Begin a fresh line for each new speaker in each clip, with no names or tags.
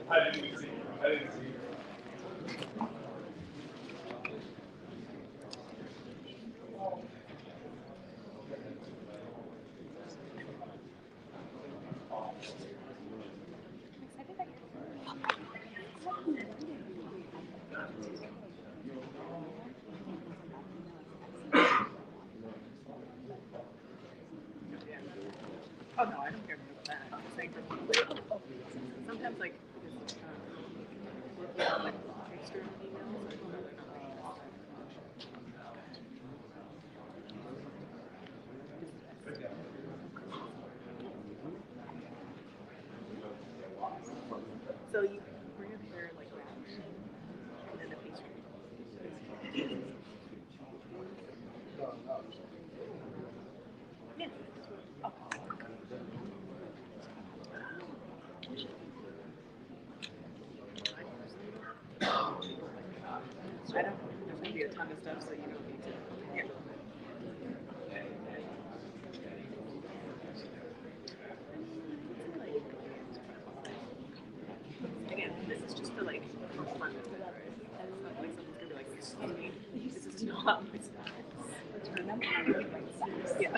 I didn't see. I didn't see.
Oh no, I don't care about that. I'm saying sometimes like external emails. So you bring up your like wraps and then the pastry. Yeah. Oh. I don't. There's gonna be a ton of stuff, so you don't need to. Yeah. Again, this is just to like for fun. It's not like someone's gonna be like, "Excuse me, this is not my style." Yeah.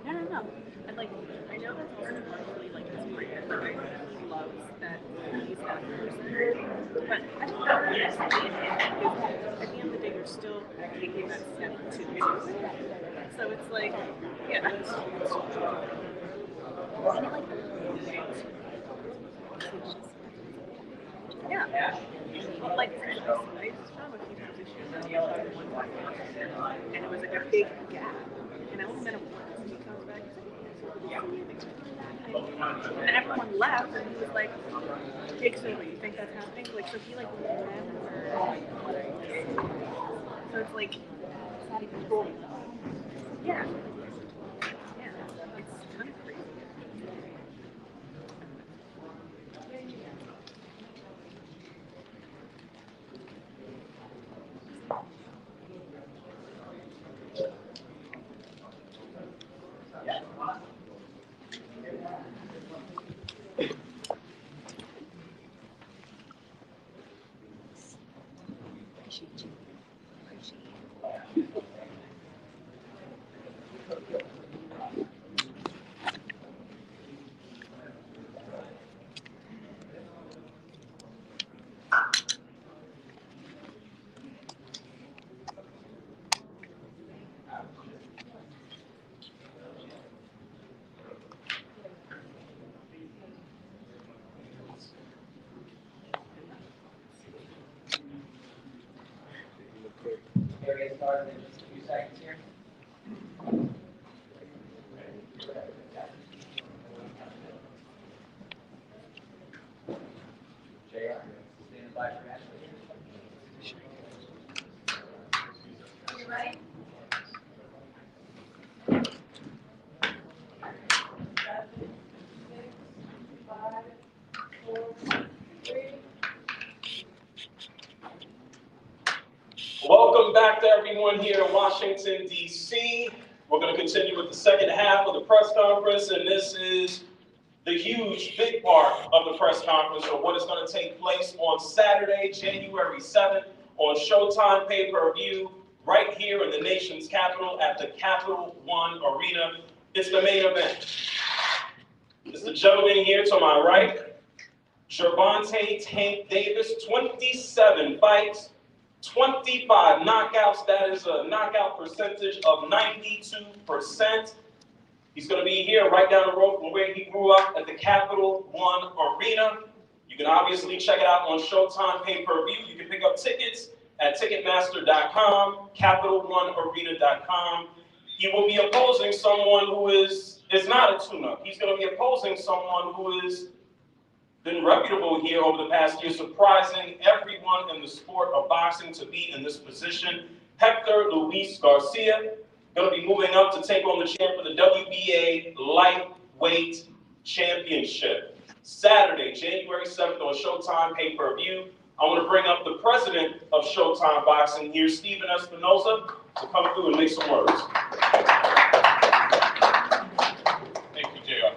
Yeah.
No. And like, I know that's also partially like his brand. Like, he loves that he's that person. But I don't know understand it because at the end of the day, you're still taking that step to do it. So it's like, yeah. Yeah. Like, I saw a few positions and one time, and it was like a big gap. And I only met him once, and he comes back, and everyone left, and he was like, Jake, so you think that's happening? Like, so he like so it's like, cool. Yeah. Yeah. It's kind of crazy.
We'll get started in just a few seconds here. JR, stand by for Ashley. You ready?
Welcome back to everyone here in Washington, D.C. We're going to continue with the second half of the press conference, and this is the huge, big part of the press conference, or what is going to take place on Saturday, January 7th, on Showtime pay-per-view, right here in the nation's capital at the Capital One Arena. It's the main event. It's the gentleman here to my right, Gervonta Tank Davis, 27 fights, 25 knockouts. That is a knockout percentage of 92%. He's going to be here right down the road from where he grew up at the Capital One Arena. You can obviously check it out on Showtime pay-per-view. You can pick up tickets at Ticketmaster.com, CapitalOneArena.com. He will be opposing someone who is not a tune-up. He's going to be opposing someone who has been reputable here over the past year, surprising everyone in the sport of boxing to be in this position. Hector Garcia going to be moving up to take on the champ for the WBA Lightweight Championship. Saturday, January 7th on Showtime pay-per-view. I want to bring up the president of Showtime Boxing here, Steven Espinoza, to come through and make some words.
Thank you, JR.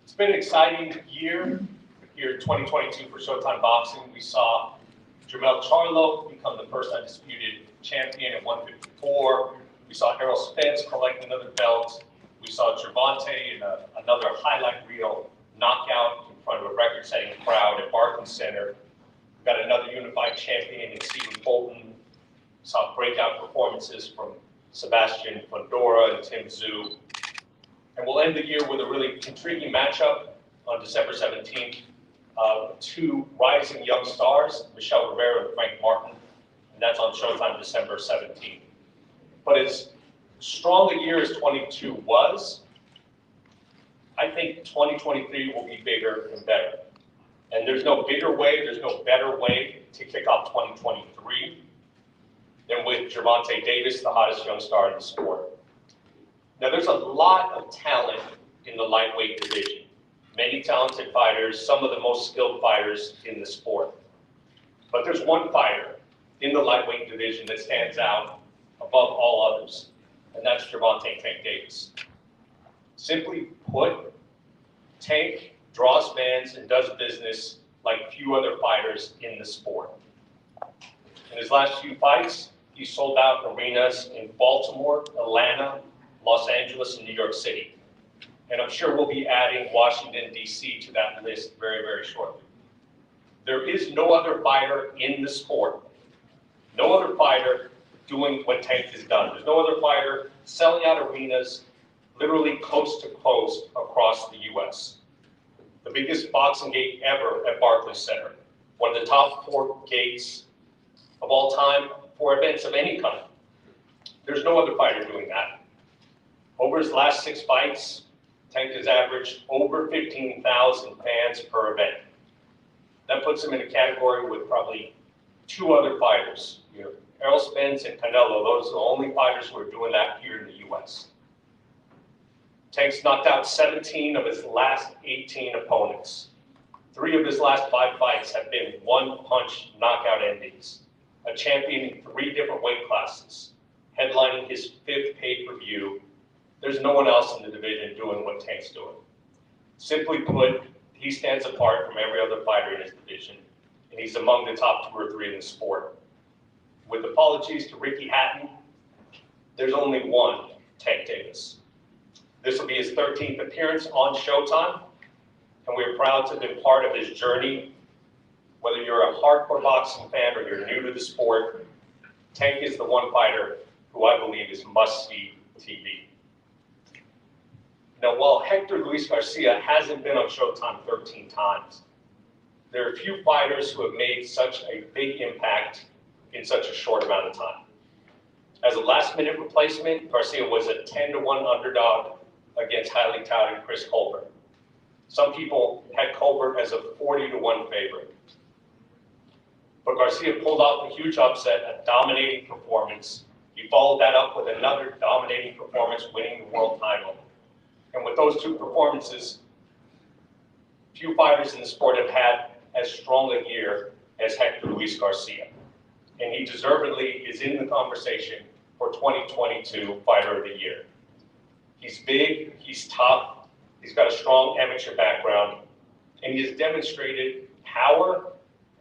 It's been an exciting year here in 2022 for Showtime Boxing. We saw Jermell Charlo become the first undisputed champion at 154. We saw Errol Spence collect another belt. We saw Gervonta in another highlight reel knockout in front of a record-setting crowd at Barclays Center. We got another unified champion in Stephen Fulton. We saw breakout performances from Sebastian Fundora and Tim Zhu. And we'll end the year with a really intriguing matchup on December 17th. Two rising young stars, Michelle Rivera and Frank Martin, and that's on Showtime December 17th. But as strong a year as 22 was, I think 2023 will be bigger and better. And there's no bigger way, there's no better way to kick off 2023 than with Gervonta Davis, the hottest young star in the sport. Now, there's a lot of talent in the lightweight division. Many talented fighters, some of the most skilled fighters in the sport. But there's one fighter in the lightweight division that stands out above all others, and that's Gervonta "Tank" Davis. Simply put, Tank draws fans and does business like few other fighters in the sport. In his last few fights, he sold out arenas in Baltimore, Atlanta, Los Angeles, and New York City. And I'm sure we'll be adding Washington, D.C. to that list very, very shortly. There is no other fighter in the sport, no other fighter doing what Tank has done. There's no other fighter selling out arenas literally coast to coast across the U.S. The biggest boxing gate ever at Barclays Center, one of the top 4 gates of all time for events of any kind. There's no other fighter doing that. Over his last 6 fights, Tank has averaged over 15,000 fans per event. That puts him in a category with probably 2 other fighters. Errol Spence and Canelo, those are the only fighters who are doing that here in the U.S. Tank's knocked out 17 of his last 18 opponents. 3 of his last 5 fights have been one-punch knockout endings. A champion in 3 different weight classes, headlining his 5th pay-per-view. There's no one else in the division doing what Tank's doing. Simply put, he stands apart from every other fighter in his division, and he's among the top 2 or 3 in the sport. With apologies to Ricky Hatton, there's only one Tank Davis. This will be his 13th appearance on Showtime, and we're proud to have been part of his journey. Whether you're a hardcore boxing fan or you're new to the sport, Tank is the one fighter who I believe is must-see TV. Now, while Hector Garcia hasn't been on Showtime 13 times, there are few fighters who have made such a big impact in such a short amount of time. As a last-minute replacement, Garcia was a 10-1 underdog against highly touted Chris Colbert. Some people had Colbert as a 40-1 favorite. But Garcia pulled off a huge upset, a dominating performance. He followed that up with another dominating performance, winning the world title. And with those 2 performances, few fighters in the sport have had as strong a year as Hector Garcia. And he deservedly is in the conversation for 2022 Fighter of the Year. He's big, he's tough, he's got a strong amateur background, and he has demonstrated power,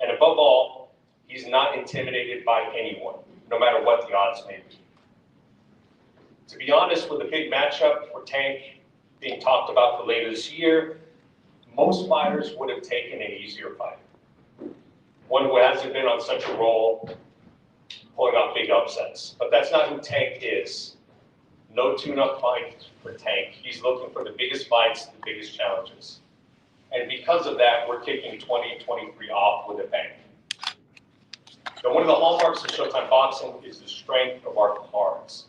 and above all, he's not intimidated by anyone, no matter what the odds may be. To be honest, with a big matchup for Tank being talked about for later this year, most fighters would have taken an easier fight. One who hasn't been on such a roll, pulling off big upsets. But that's not who Tank is. No tune-up fight for Tank. He's looking for the biggest fights, the biggest challenges. And because of that, we're kicking 2023 off with a bang. Now, one of the hallmarks of Showtime Boxing is the strength of our cards.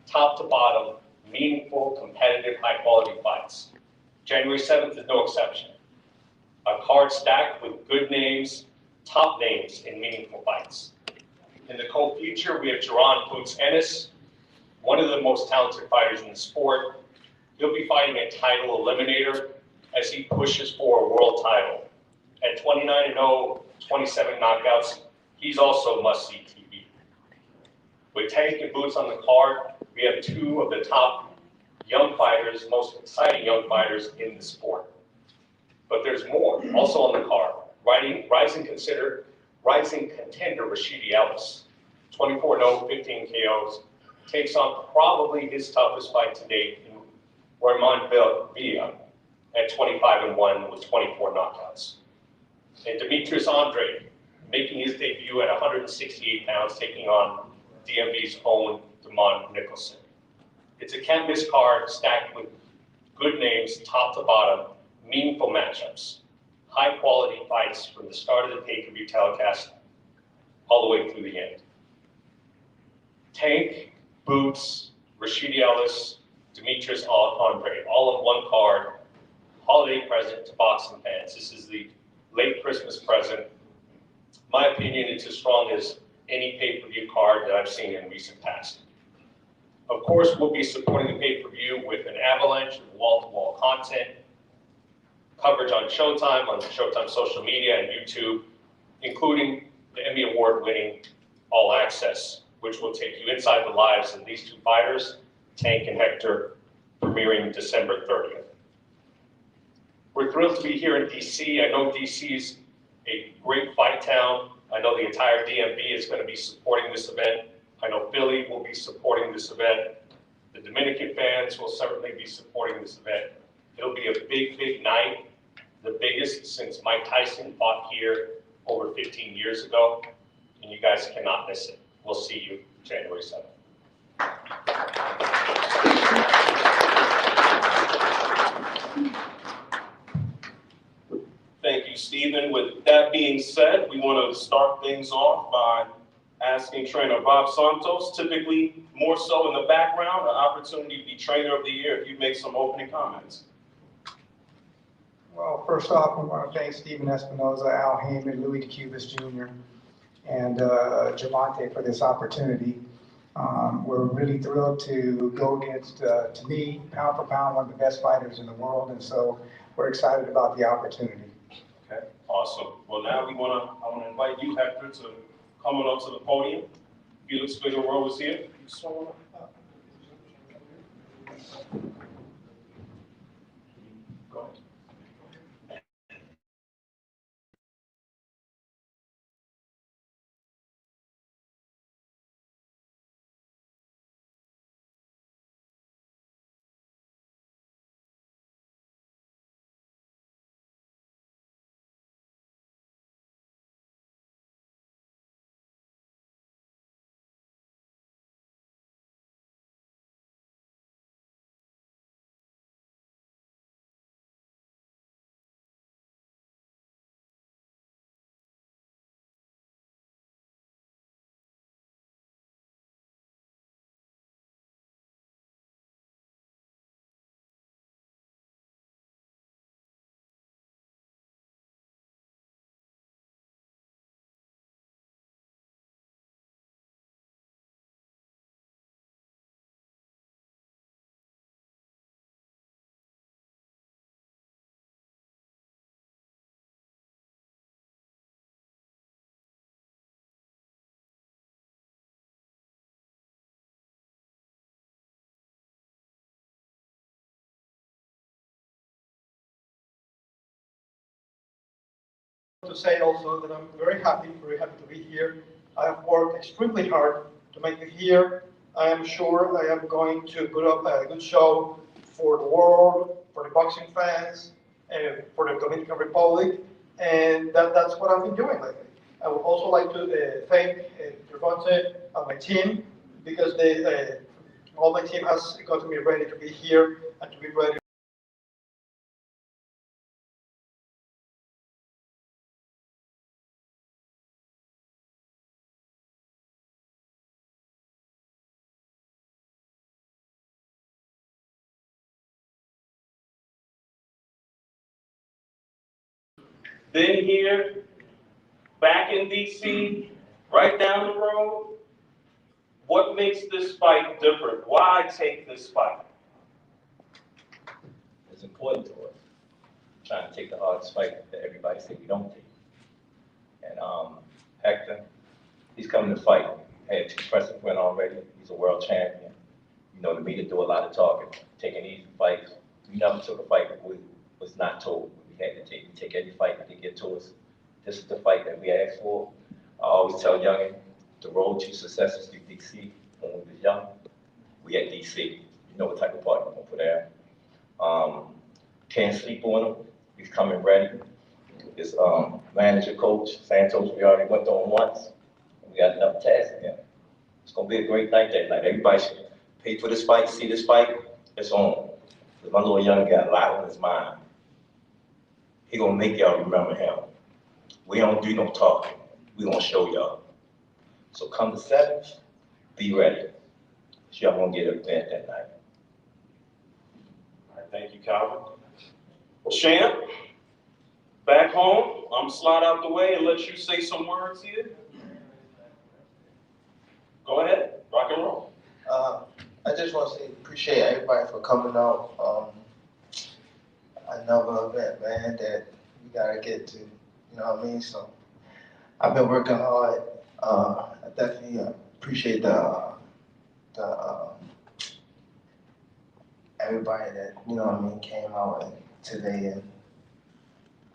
top to bottom, meaningful, competitive, high-quality fights. January 7th is no exception. A card stacked with good names, top names in meaningful fights. In the co-feature, we have Jaron Boots Ennis, one of the most talented fighters in the sport. He'll be fighting a title eliminator as he pushes for a world title. At 29-0, 27 knockouts, he's also must-see TV. With Tank and Boots on the card, we have two of the top young fighters, most exciting young fighters in the sport. But there's more, also on the card. Rising contender Rashidi Ellis, 24-0, 15 KOs, takes on probably his toughest fight to date in Raymond Villa at 25-1 with 24 knockouts. And Demetrius Andre, making his debut at 168 pounds, taking on DMV's own Damon Nicholson. It's a can't-miss card stacked with good names, top to bottom, meaningful matchups, high-quality fights from the start of the pay-per-view telecast all the way through the end. Tank, Boots, Rashidi Ellis, Demetrius Andre, all on one card, holiday present to boxing fans. This is the late Christmas present. My opinion, it's as strong as any pay-per-view card that I've seen in recent past. Of course, we'll be supporting the pay-per-view with an avalanche of wall-to-wall content, coverage on Showtime, social media, and YouTube, including the Emmy Award-winning All Access, which will take you inside the lives of these two fighters, Tank and Hector, premiering December 30th. We're thrilled to be here in DC. I know DC is a great fight town. I know the entire DMV is going to be supporting this event. I know Philly will be supporting this event. The Dominican fans will certainly be supporting this event. It'll be a big, big night, the biggest since Mike Tyson fought here over 15 years ago, and you guys cannot miss it. We'll see you January 7th.
Thank you, Stephen. With that being said, we want to start things off by asking trainer Bob Santos, typically more so in the background, an opportunity to be trainer of the year if you make some opening comments.
Well, first off, we want to thank Stephen Espinoza, Al Heyman, Louis DeCubas Jr., and Gervonta for this opportunity. We're really thrilled to go against, to me, pound for pound, one of the best fighters in the world, and so we're excited about the opportunity.
Okay, awesome. Well, now I want to invite you, Hector, to come on up to the podium. Felix Figueroa is here. Go ahead.
To say also that I'm very happy to be here. I have worked extremely hard to make it here. I am sure I am going to put up a good show for the world, for the boxing fans, and for the Dominican Republic, and that's what I've been doing lately. I would also like to thank Gervonta and my team, because all my team has gotten me ready to be here and to be ready
Then here, back in DC, right down the road. What makes this fight different? Why take this fight?
It's important to us. Trying to take the hardest fight that everybody say we don't take. And Hector, he's coming to fight. Had 2 impressive wins already. He's a world champion. You know, the media do a lot of talking, taking easy fights. We never took a fight that we was not told we had to take. We take every fight that they get to us. This is the fight that we asked for. I always tell youngin, the road to success is through DC. When we was young, we at DC. You know what type of party we're gonna put out. Can't sleep on him. He's coming ready. His manager, coach, Santos, we already went on once. We got enough tasks again. It's gonna be a great night that night. Everybody should pay for this fight, see this fight. It's on. My little young got a lot on his mind. He gonna make y'all remember him. We don't do no talking. We gonna show y'all. So come the 7th, be ready. Y'all gonna get an event that night.
All right, thank you, Calvin. Champ, back home, I'm slide out the way and let you say some words here. Go ahead, rock and roll.
I just want to say appreciate everybody for coming out. Another event, man, that we gotta get to. You know what I mean? So I've been working hard. I definitely appreciate the everybody that, you know what I mean, came out today, and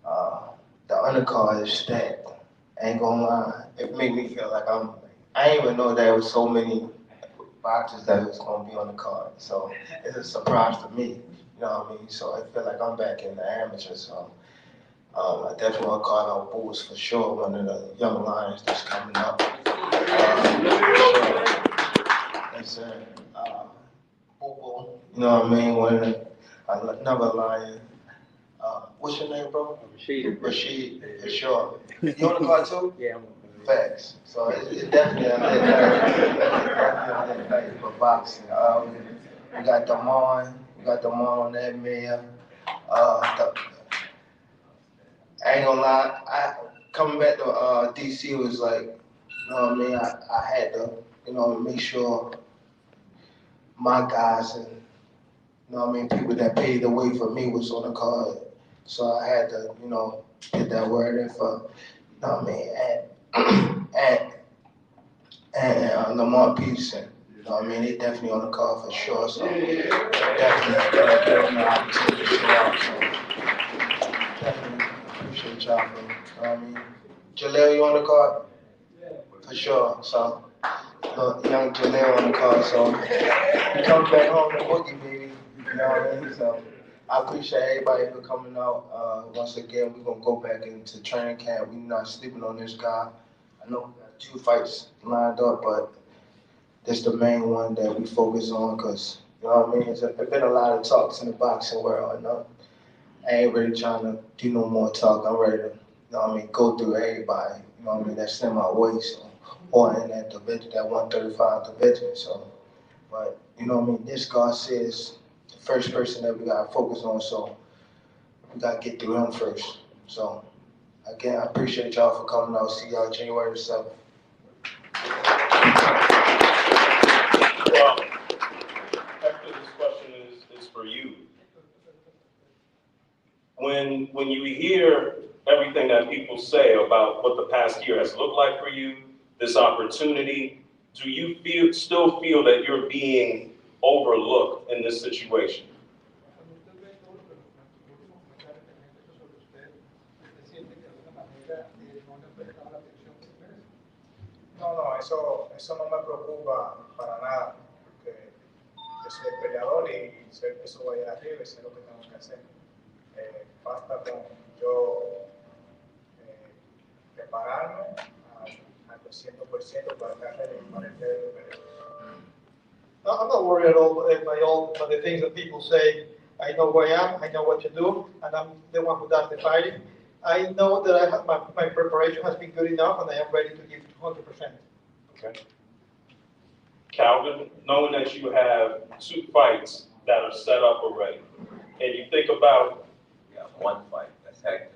the undercard is stacked. I ain't gonna lie, it made me feel like I didn't even know there was so many boxes that was gonna be on the card. So it's a surprise to me, you know what I mean? So I feel like I'm back in the amateur, so I definitely want to call out Bulls for sure, one of the young lions that's coming up. Yes, sir. Boo, you know what I mean? Another lion. What's your name, bro? Rashid, for sure. You on the card too?
Yeah,
Facts. So it's definitely a lit night. Definitely a lit night for boxing. We got Damon on that mayor. I ain't gonna lie, coming back to DC was like, you know what I mean, I had to, you know, make sure my guys and, you know what I mean, people that paved the way for me was on the card. So I had to, you know, get that word in for, you know what I mean, and Lamar Peterson. You know what I mean, they definitely on the card for sure. So definitely give them the opportunity to show out. So definitely appreciate y'all for, you know what I mean. Jaleel, you on the card? For sure. So young Jaleel on the card. So he comes back home to boogie, baby. You know what I mean? So I appreciate everybody for coming out. Once again, we're gonna go back into training camp. We're not sleeping on this guy. I know we got 2 fights lined up, but that's the main one that we focus on, because, you know what I mean, there's been a lot of talks in the boxing world, and I ain't really trying to do no more talk. I'm ready to, you know what I mean, go through everybody, you know what I mean, that's in my way, so, or in that division, that 135 division, so, but, you know what I mean, this Garcia is the first person that we gotta focus on, so we gotta get through him first. So, again, I appreciate y'all for coming out. See y'all January 7th.
Well, Hector, this question is for you. When you hear everything that people say about what the past year has looked like for you, this opportunity, do you still feel that you're being overlooked in this situation?
No, eso no me preocupa para nada, porque yo soy peleador y sé que eso va a ir arriba y sé lo que tengo que hacer. Basta con yo prepararme al 200% para estar ready para el día de pelea.
No, I'm not worried at all by the things that people say. I know who I am, I know what to do, and I'm the one who does the fighting. I know that I have my preparation has been good enough, and I am ready to give 200%.
Okay. Calvin, knowing that you have 2 fights that are set up already, and you think about
We got 1 fight, that's Hector.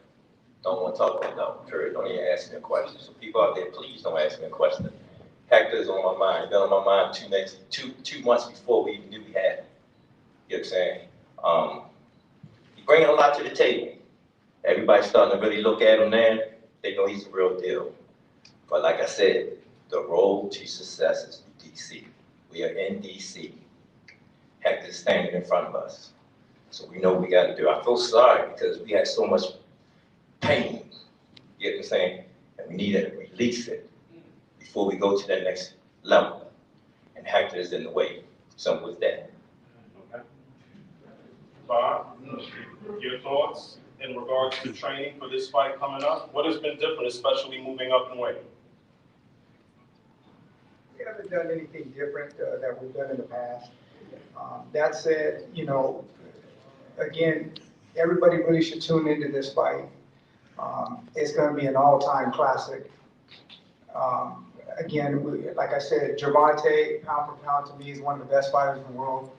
Don't want to talk about that one, period. Don't even ask me a question. So people out there, please don't ask me a question. Hector is on my mind. Been on my mind two months before we even knew we had him. You know what I'm saying? He's bringing a lot to the table. Everybody's starting to really look at him now. They know he's the real deal. But like I said, the road to success is DC. We are in DC. Hector's standing in front of us. So we know what we got to do. I feel sorry because we had so much pain, you know what I'm saying? And we need to release it before we go to that next level. And Hector is in the way. Simple as that.
Okay. Bob, your thoughts in regards to training for this fight coming up? What has been different, especially moving up in weight?
We haven't done anything different that we've done in the past. That said, you know, again, everybody really should tune into this fight. It's going to be an all-time classic. Again, like I said, Gervonta, pound for pound, to me, is one of the best fighters in the world.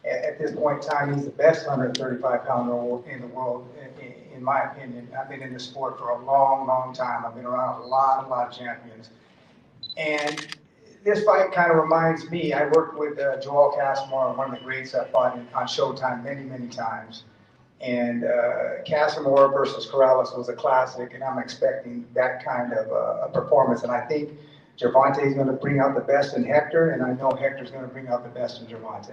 At this point in time, he's the best 135-pounder in the world, in my opinion. I've been in this sport for a long, long time. I've been around a lot of champions. And this fight kind of reminds me, I worked with Joel Casimir, one of the greats that fought on Showtime many times. And Casimir versus Corrales was a classic, and I'm expecting that kind of a performance. And I think Gervonta is going to bring out the best in Hector, and I know Hector's going to bring out the best in Gervonta.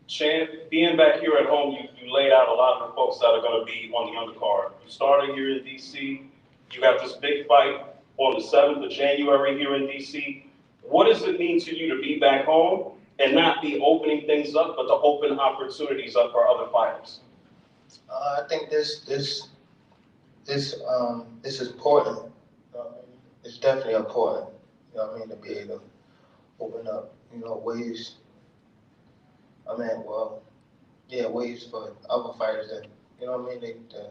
Shan, being back here at home, you laid out a lot of the folks that are going to be on the undercard. You started here in DC. You got this big fight on the 7th of January here in DC. What does it mean to you to be back home and not be opening things up, but to open opportunities up for other fighters?
I think this is important. It's definitely important. You know what I mean, to be able to open up, you know, ways. I mean, well, yeah, ways for other fighters that, you know what I mean, to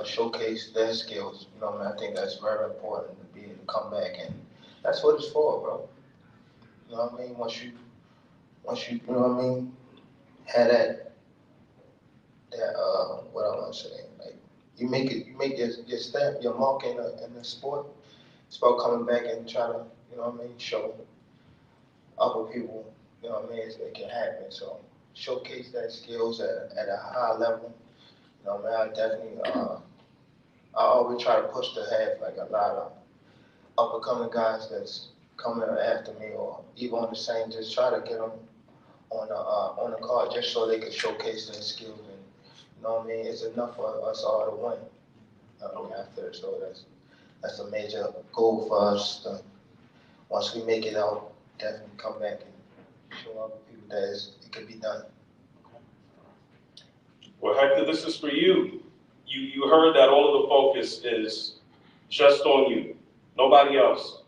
showcase their skills. You know what I mean? I think that's very important to be able to come back, and that's what it's for, bro. You know what I mean? Once you, you know what I mean, had that what I want to say, like you make your stamp, your mark in the sport. It's about coming back and try to, you know what I mean, show other people, you know what I mean, it can happen. So showcase that skills at a high level. You know what I mean? I definitely I always try to push to have like a lot of up and coming guys that's coming after me or even on the same, just try to get them on the card just so they can showcase their skills. And you know what I mean? It's enough for us all to win after. So that's a major goal for us. Once we make it out, definitely come back and show other people that it can be done.
Well, Hector, this is for you. You heard that all of the focus is just on you, nobody else.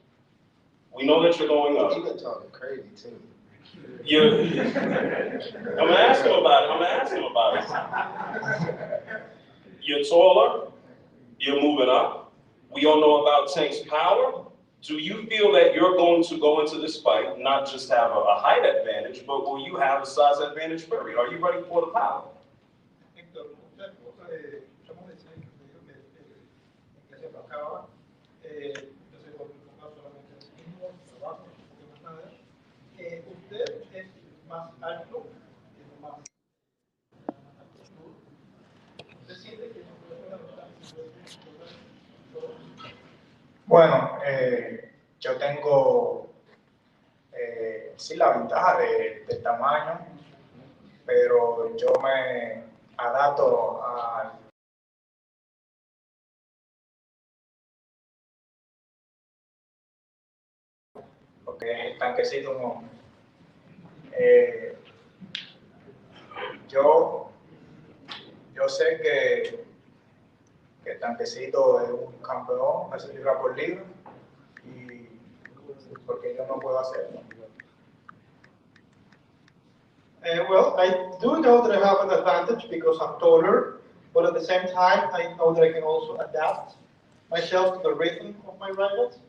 We know that you're going up.
You've been talking crazy too.
I'm gonna ask him about it. You're taller, you're moving up. We all know about Tank's power. Do you feel that you're going to go into this fight, not just have a height advantage, but will you have a size advantage period? Are you ready for the power?
Bueno, yo tengo sí la ventaja del tamaño, pero yo me adapto a lo que es el tanquecito un hombre. Yo sé que el tanquecito es un campeón, hace libra por libra, y porque yo no puedo hacerlo.
Well, I do know that I have an advantage because I'm taller, but at the same time, I know that I can also adapt myself to the rhythm of my rivals.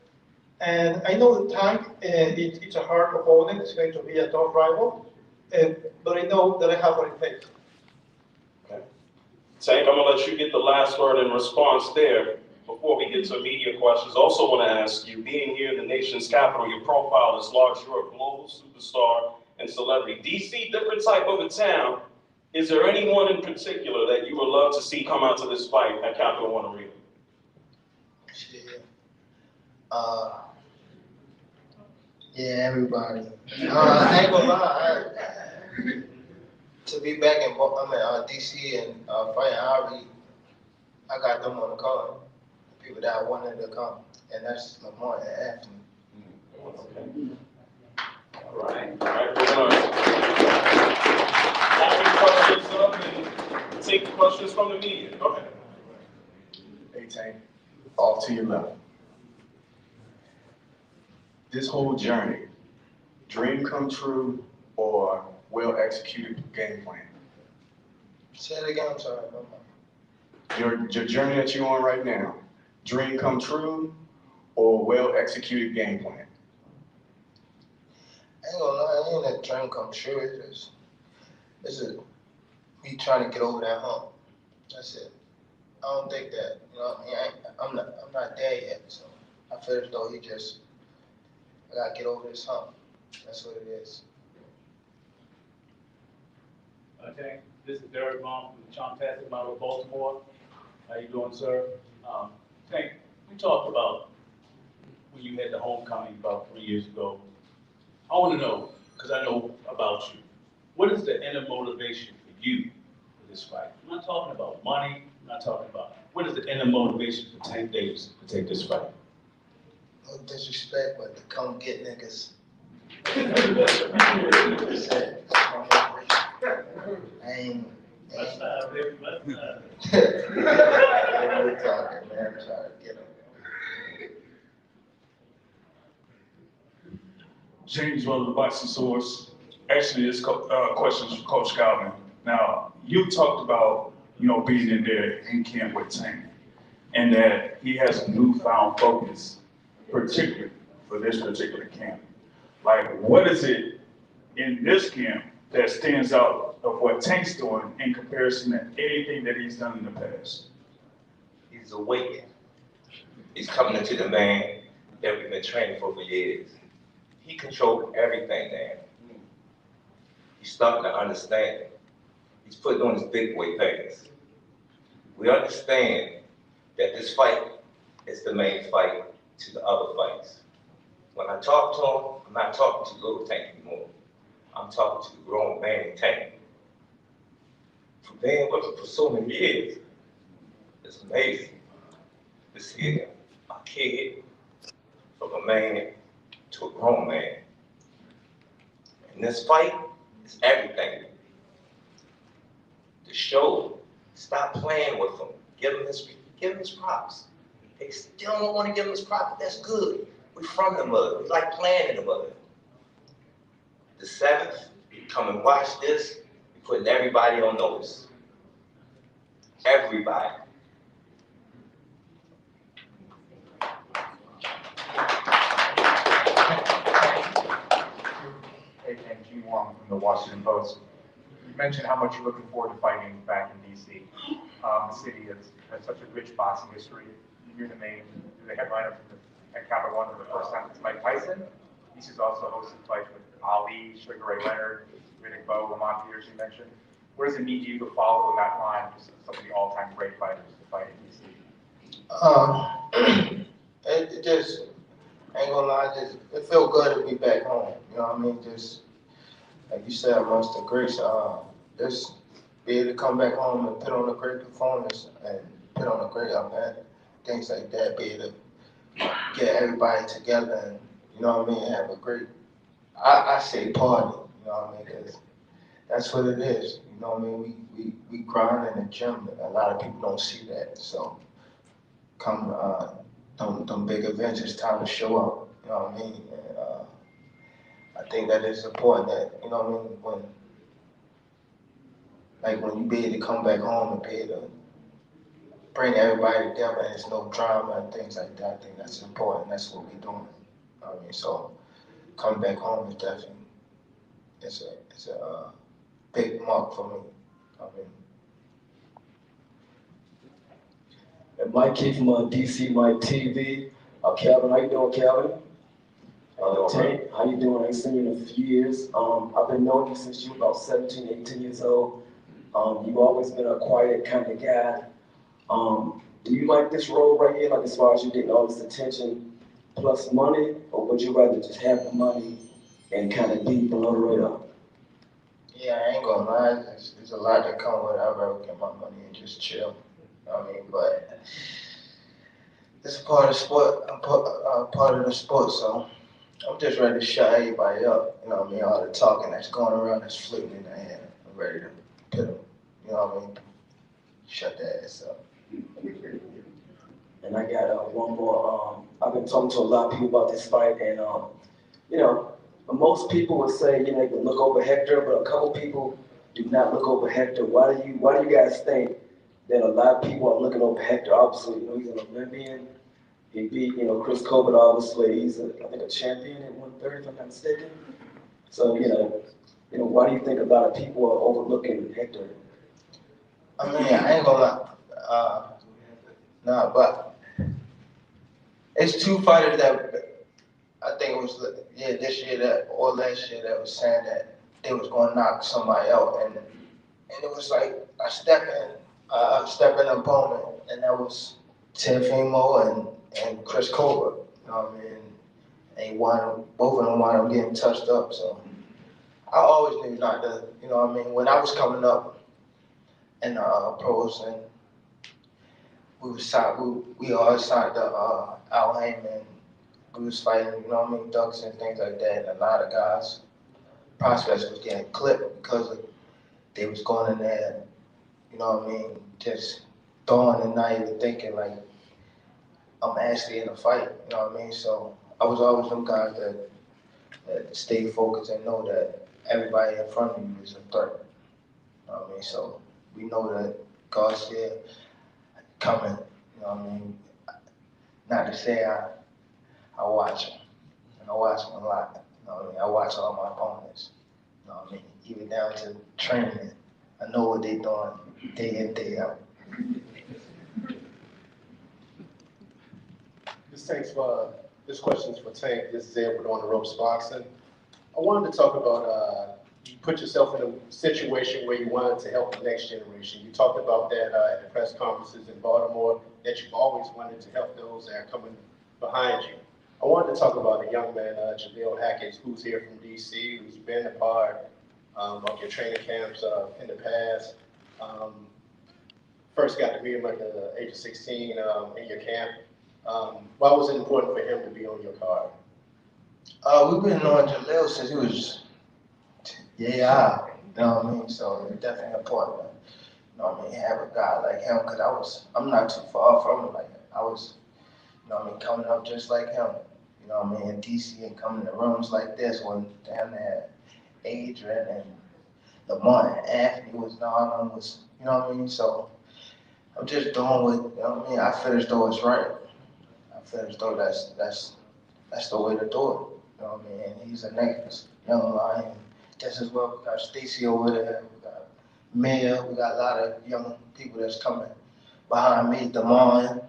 And I know the Tank, it's a hard opponent, it's going to be a tough rival, but I know that I have what it takes.
Okay. Tank, I'm gonna let you get the last word in response there before we get to media questions. Also want to ask you, being here in the nation's capital, your profile is large. You're a global superstar and celebrity. DC, different type of a town. Is there anyone in particular that you would love to see come out to this fight at Capital One Arena?
Shit. Yeah, everybody. I ain't gonna lie. To be back in DC and fighting Ari, I got them on the card. People that I wanted to come, and that's Lamar and Anthony.
All right, we're gonna wrap these questions up and take the questions from the media. Go ahead.
Hey, Tank, off to your left. This whole journey, dream come true or well-executed game plan?
Say it again, I'm sorry.
Your journey that you're on right now, dream come true or well-executed game plan?
I ain't gonna lie, ain't a dream come true. It's me trying to get over that hump. That's it. I don't think that, I'm not there yet. So I feel as though I gotta get over this hump. That's what it is.
Okay, this is Gervonta from the Fantastic Model of Baltimore. How you doing, sir? Tank, we talked about when you had the homecoming about 3 years ago. I want to know, because I know about you, what is the inner motivation for you for this fight? I'm not talking about money. I'm not talking about, what is the inner motivation for Tank Davis to take this fight?
No disrespect, but to come get niggas. I ain't.
Let's not, baby, let's not.
We're talking, man. I'm trying to get them.
James Weller, the boxing source. Actually, this question is for Coach Galvin. Now, you talked about, being in there in camp with Tank, and that he has a newfound focus, particularly for this particular camp. Like, what is it in this camp that stands out of what Tank's doing in comparison to anything that he's done in the past?
He's awakened. He's coming into the man that we've been training for years. He controls everything now. He's starting to understand. He's putting on his big boy pants. We understand that this fight is the main fight to the other fights. When I talk to him, I'm not talking to little Tank anymore. I'm talking to the grown man Tank. For being with him for so many years, it's amazing to see a kid from a man to a grown man. And this fight is everything. The show, stop playing with him. Give him his props. They still don't want to give him his props. That's good. We're from the mud. We like playing in the mud. The 7th, come and watch this. We're putting everybody on notice. Everybody.
Hey, and Jim Wong from the Washington Post. You mentioned how much you're looking forward to fighting back in DC. The city has such a rich boxing history. You're the headliner at Capital One for the first time since Mike Tyson. DC's also hosted fights with Ali, Sugar Ray Leonard, Riddick Bowe, Lamont Peters, you mentioned. Where does it need you to follow in that line of some of the all-time great fighters to fight in DC?
It just, I ain't gonna lie, it feel good to be back home. You know what I mean? Just, like you said, amongst the greats, just be able to come back home and put on a great performance and put on a great event, things like that, be able to get everybody together and, you know what I mean, have a great, I say party, you know what I mean, because that's what it is, you know what I mean, we grind in the gym, a lot of people don't see that, so come, them big events, it's time to show up, you know what I mean, and I think that it's important that, you know what I mean, when you be able to come back home and be able to bring everybody together and there's no drama and things like that, I think that's important, that's what we're doing. I mean, so coming back home is definitely, it's a big mark for me. I mean,
And Mike Key from DC Mike TV. Calvin, how you doing, Calvin? Tank, how you doing? I ain't seen you in a few years. I've been knowing you since you were about 17, 18 years old. You've always been a quiet kind of guy. Do you like this role right here, like as far as you getting all this attention plus money, or would you rather just have the money and kind of be below the radar?
Yeah, I ain't gonna lie, there's a lot that come with it. I'd rather get my money and just chill. You know what I mean? But it's a part of the sport. I'm part of the sport, so I'm just ready to shut everybody up. You know what I mean? All the talking that's going around that's floating in the air. I'm ready to pit them. You know what I mean? Shut that ass up.
And I got one more. I've been talking to a lot of people about this fight, and you know, most people would say, you know, you can look over Hector, but a couple people do not look over Hector. Why do you guys think that a lot of people are looking over Hector? Obviously, you know, he's an Olympian. He beat, you know, Chris Colbert, obviously. He's, I think, a champion at 130, if I'm not mistaken. So, you know, why do you think a lot of people are overlooking Hector?
I mean, I ain't gonna lie. Nah, but it's two fighters that I think it was this year or last year that was saying that they was gonna knock somebody out, and it was like I step in opponent, and that was Teofimo and Chris Colbert. You know what I mean? And both of them wound up getting touched up. So I always knew not to. You know what I mean? When I was coming up in the pros, and we all signed Al Heyman. We was fighting, you know what I mean, ducks and things like that. And a lot of guys, prospects was getting clipped because they was going in there, you know what I mean, just throwing and not even thinking like I'm actually in a fight, you know what I mean? So I was always them guys that stay focused and know that everybody in front of you is a threat. You know what I mean? So we know that Garcia coming, you know what I mean? Not to say I watch him, and I watch him a lot. You know what I mean? I watch all my opponents. You know what I mean? Even down to training. I know what they doing day in, day out.
This question's for Tank. This is Edward on the Ropes Boxing. I wanted to talk about you put yourself in a situation where you wanted to help the next generation. You talked about that at the press conferences in Baltimore, that you've always wanted to help those that are coming behind you. I wanted to talk about a young man, Jaleel Hackett, who's here from DC, who's been a part of your training camps in the past. First got to meet him at the age of 16 in your camp. Why was it important for him to be on your card?
We've been knowing Jaleel since he was you know what I mean? So it's definitely important, you know what I mean, have a guy like him, because I'm not too far from him. Like, I was, you know what I mean, coming up just like him, you know what I mean, in DC, and coming to rooms like this when down there, Adrian and Lamont and Anthony was on, you know what I mean? So I'm just doing what, you know what I mean, I feel as though it's right. I feel as though that's the way to do it, you know what I mean? And he's a next young lion. Just as well, we got Stacy over there, we got Mia, we got a lot of young people that's coming behind me, Damon,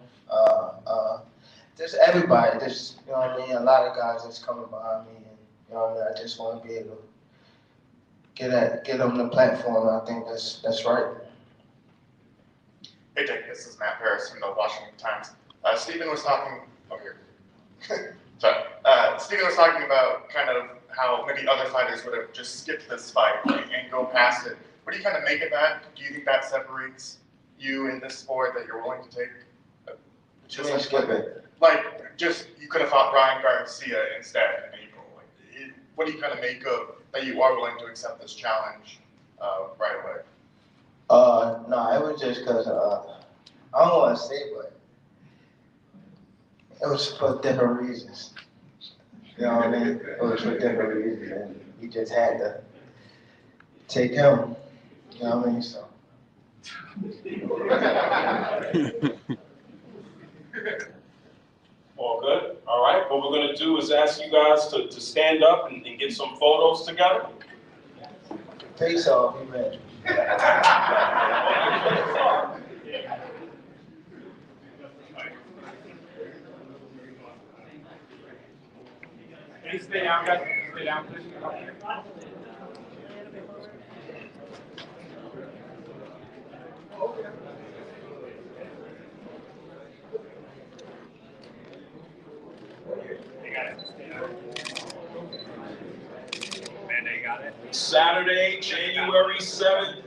just everybody, just, you know what I mean, a lot of guys that's coming behind me, and, you know what I mean, I just want to be able to get them the platform, and I think that's right.
Hey Jake, this is Matt Paris from the Washington Times. Stephen was talking, Stephen was talking about kind of how maybe other fighters would have just skipped this fight and go past it. What do you kind of make of that? Do you think that separates you in this sport, that you're willing to take?
Just skip it.
Like, just you could have fought Ryan Garcia instead in April. Like, what do you kind of make of that you are willing to accept this challenge right away?
No, it was just because I don't want to say, but it was for different reasons. You know what I mean? It was for different reasons, and we just had to take him. You know what I mean? So.
All good? All right. What we're going to do is ask you guys to stand up and get some photos together.
Face off, you man.
Please stay down, guys. Stay down, please.
Saturday, January 7th,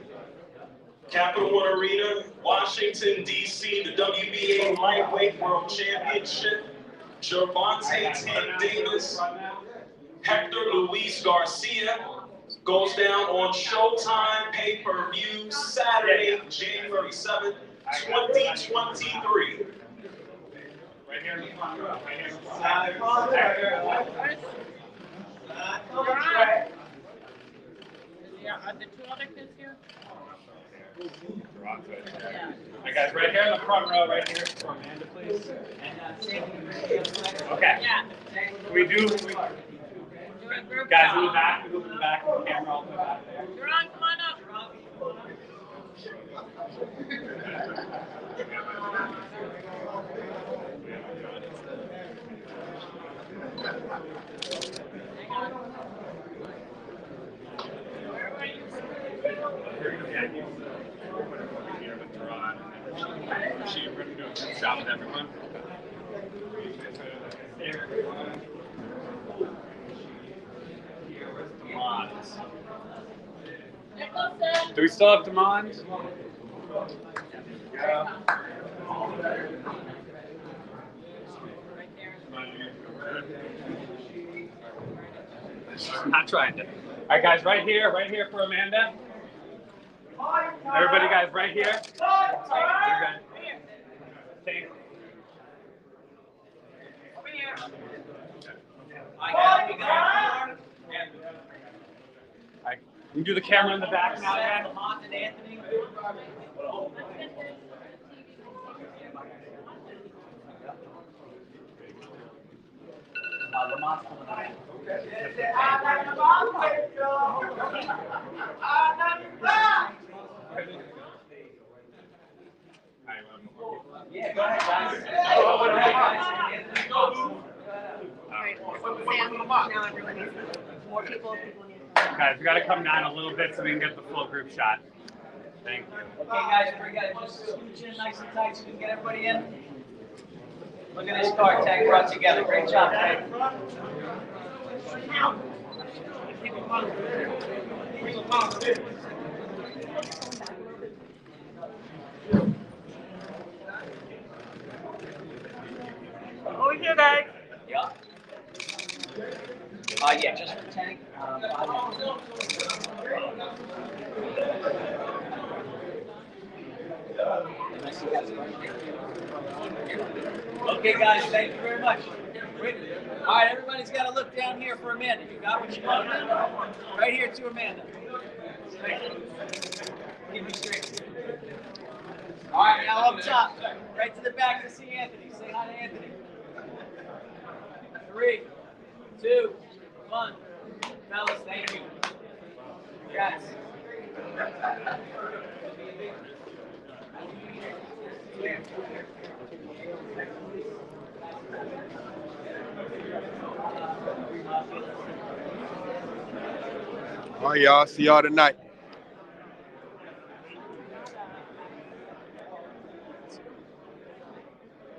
Capital One Arena, Washington, D.C., the WBA Lightweight World Championship. Gervonta Tank Davis, Hector Garcia goes down on Showtime pay-per-view Saturday, January 7th, 2023.
Right here in the front row. Right here.
Yeah, are the two other kids here?
Alright, guys, right here in the front row, right here. For Amanda, please. Okay.
Yeah.
We do.
Doing group
Guys, in the
shot.
back. We go in the back of the camera all the way back there.
Ron, come on up.
She we're gonna do a group shot with everyone. Demons. Do we still have Demons? Yeah. I'm not trying to. All right, guys, right here for Amanda. Everybody, guys, right here. Take.
Over here.
Alright, you do the camera in the back now, again.
Yeah, go ahead, guys.
Now everyone needs more people. People need.
Guys, we got to come down a little bit so we can get the full group shot. Thank you.
Okay, guys, we got to just scooch in nice and tight so we can get everybody in. Look at this card tag brought together. Great job, Tag.
Over here, guys.
Yeah. Yeah, just for Tank. Okay, guys, thank you very much. All right, everybody's got to look down here for Amanda. You got what you want? Right here to Amanda. Give me straight. All right, now up top, right to the back to see Anthony. Say hi to Anthony. 3, 2, 1. Fellas, thank you. Congrats.
All right, y'all. See y'all tonight.